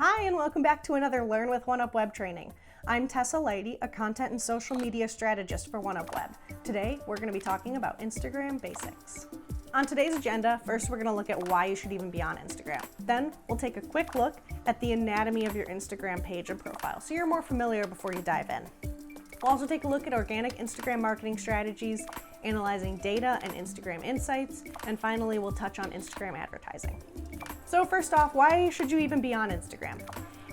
Hi, and welcome back to another Learn with OneUp Web training. I'm Tessa Leidy, a content and social media strategist for OneUp Web. Today, we're going to be talking about Instagram basics. On today's agenda, first we're going to look at why you should even be on Instagram. Then, we'll take a quick look at the anatomy of your Instagram page and profile, so you're more familiar before you dive in. We'll also take a look at organic Instagram marketing strategies, analyzing data and Instagram insights, and finally, we'll touch on Instagram advertising. So first off, why should you even be on Instagram?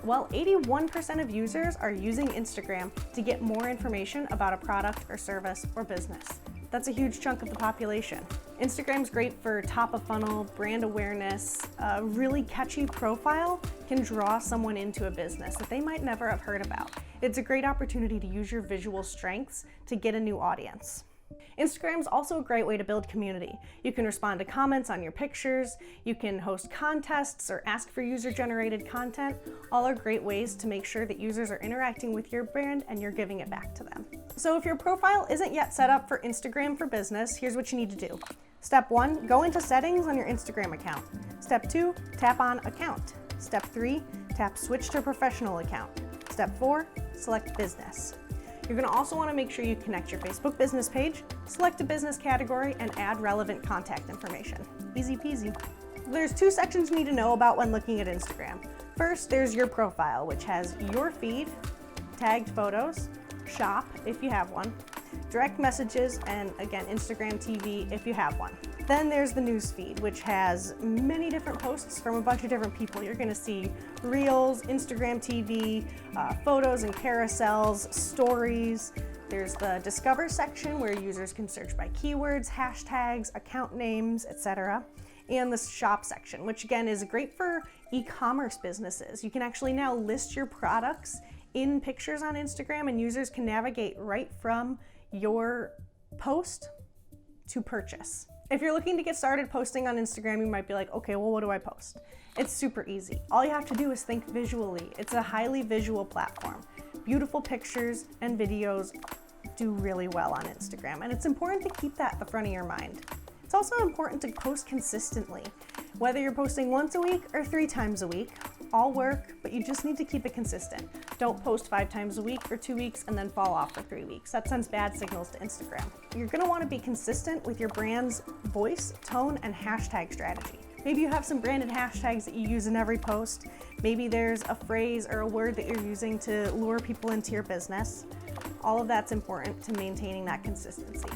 Well, 81% of users are using Instagram to get more information about a product or service or business. That's a huge chunk of the population. Instagram's great for top of funnel, brand awareness. A really catchy profile can draw someone into a business that they might never have heard about. It's a great opportunity to use your visual strengths to get a new audience. Instagram's also a great way to build community. You can respond to comments on your pictures, you can host contests or ask for user-generated content. All are great ways to make sure that users are interacting with your brand and you're giving it back to them. So if your profile isn't yet set up for Instagram for Business, here's what you need to do. Step 1, go into settings on your Instagram account. Step 2, tap on Account. Step 3, tap Switch to Professional Account. Step 4, select Business. You're going to also want to make sure you connect your Facebook business page, select a business category, and add relevant contact information. Easy peasy. There's 2 sections you need to know about when looking at Instagram. First, there's your profile, which has your feed, tagged photos, shop if you have one, direct messages, and again, Instagram TV if you have one. Then there's the news feed, which has many different posts from a bunch of different people. You're gonna see Reels, Instagram TV, photos and carousels, stories. There's the Discover section where users can search by keywords, hashtags, account names, etc. And the Shop section, which again is great for e-commerce businesses. You can actually now list your products in pictures on Instagram and users can navigate right from your post to purchase. If you're looking to get started posting on Instagram, you might be like, okay, well, what do I post? It's super easy. All you have to do is think visually. It's a highly visual platform. Beautiful pictures and videos do really well on Instagram, and it's important to keep that at the front of your mind. It's also important to post consistently. Whether you're posting once a week or 3 times a week, all work, but you just need to keep it consistent. Don't post 5 times a week for 2 weeks and then fall off for 3 weeks. That sends bad signals to Instagram. You're gonna wanna be consistent with your brand's voice, tone, and hashtag strategy. Maybe you have some branded hashtags that you use in every post. Maybe there's a phrase or a word that you're using to lure people into your business. All of that's important to maintaining that consistency.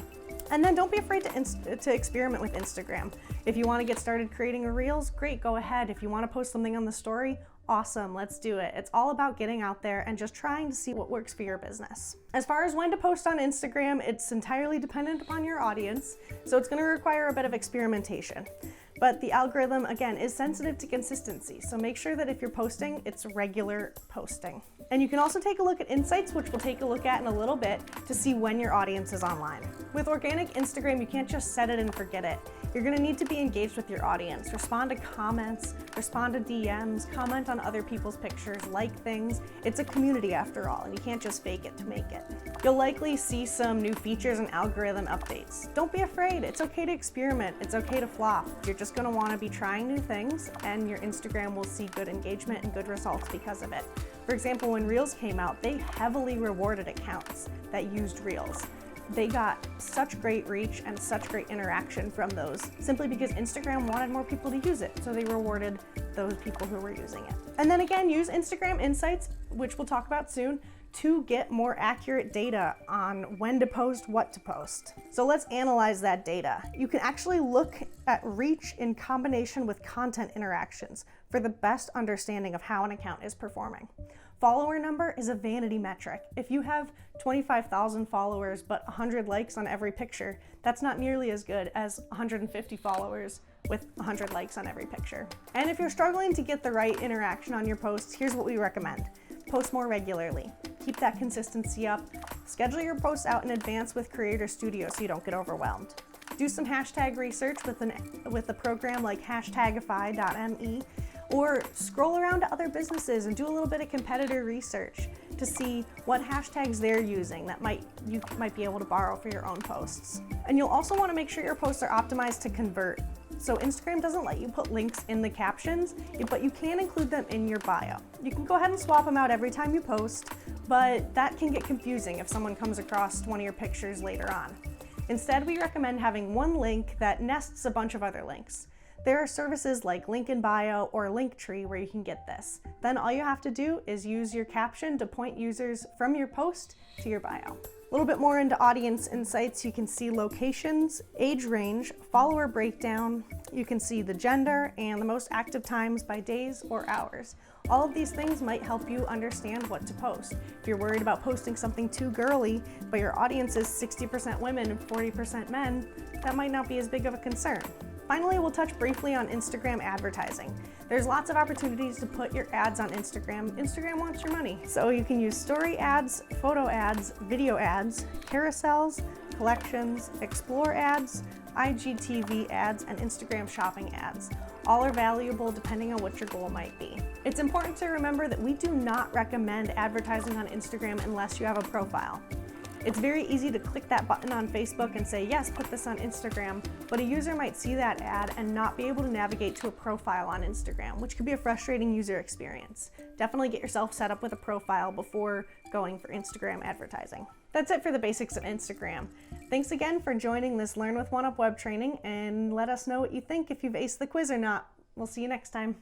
And then don't be afraid to experiment with Instagram. If you want to get started creating Reels, great, go ahead. If you want to post something on the story, awesome, let's do it. It's all about getting out there and just trying to see what works for your business. As far as when to post on Instagram, it's entirely dependent upon your audience, so it's going to require a bit of experimentation. But the algorithm, again, is sensitive to consistency, so make sure that if you're posting, it's regular posting. And you can also take a look at insights, which we'll take a look at in a little bit, to see when your audience is online. With organic Instagram, you can't just set it and forget it. You're gonna need to be engaged with your audience, respond to comments, respond to DMs, comment on other people's pictures, like things. It's a community after all, and you can't just fake it to make it. You'll likely see some new features and algorithm updates. Don't be afraid, it's okay to experiment, it's okay to flop. You're just gonna wanna be trying new things, and your Instagram will see good engagement and good results because of it. For example, when Reels came out, they heavily rewarded accounts that used Reels. They got such great reach and such great interaction from those simply because Instagram wanted more people to use it, so they rewarded those people who were using it. And then again, use Instagram Insights, which we'll talk about soon, to get more accurate data on when to post, what to post. So let's analyze that data. You can actually look at reach in combination with content interactions for the best understanding of how an account is performing. Follower number is a vanity metric. If you have 25,000 followers but 100 likes on every picture, that's not nearly as good as 150 followers with 100 likes on every picture. And if you're struggling to get the right interaction on your posts, here's what we recommend. Post more regularly. Keep that consistency up. Schedule your posts out in advance with Creator Studio so you don't get overwhelmed. Do some hashtag research with a program like hashtagify.me, or scroll around to other businesses and do a little bit of competitor research. to see what hashtags they're using that you might be able to borrow for your own posts. And you'll also want to make sure your posts are optimized to convert. So Instagram doesn't let you put links in the captions, but you can include them in your bio. You can go ahead and swap them out every time you post, but that can get confusing if someone comes across one of your pictures later on. Instead, we recommend having one link that nests a bunch of other links. There are services like Link in Bio or Linktree where you can get this. Then all you have to do is use your caption to point users from your post to your bio. A little bit more into audience insights, you can see locations, age range, follower breakdown, you can see the gender, and the most active times by days or hours. All of these things might help you understand what to post. If you're worried about posting something too girly, but your audience is 60% women and 40% men, that might not be as big of a concern. Finally, we'll touch briefly on Instagram advertising. There's lots of opportunities to put your ads on Instagram. Instagram wants your money. So you can use story ads, photo ads, video ads, carousels, collections, explore ads, IGTV ads, and Instagram shopping ads. All are valuable depending on what your goal might be. It's important to remember that we do not recommend advertising on Instagram unless you have a profile. It's very easy to click that button on Facebook and say, yes, put this on Instagram, but a user might see that ad and not be able to navigate to a profile on Instagram, which could be a frustrating user experience. Definitely get yourself set up with a profile before going for Instagram advertising. That's it for the basics of Instagram. Thanks again for joining this Learn with 1UP web training, and let us know what you think if you've aced the quiz or not. We'll see you next time.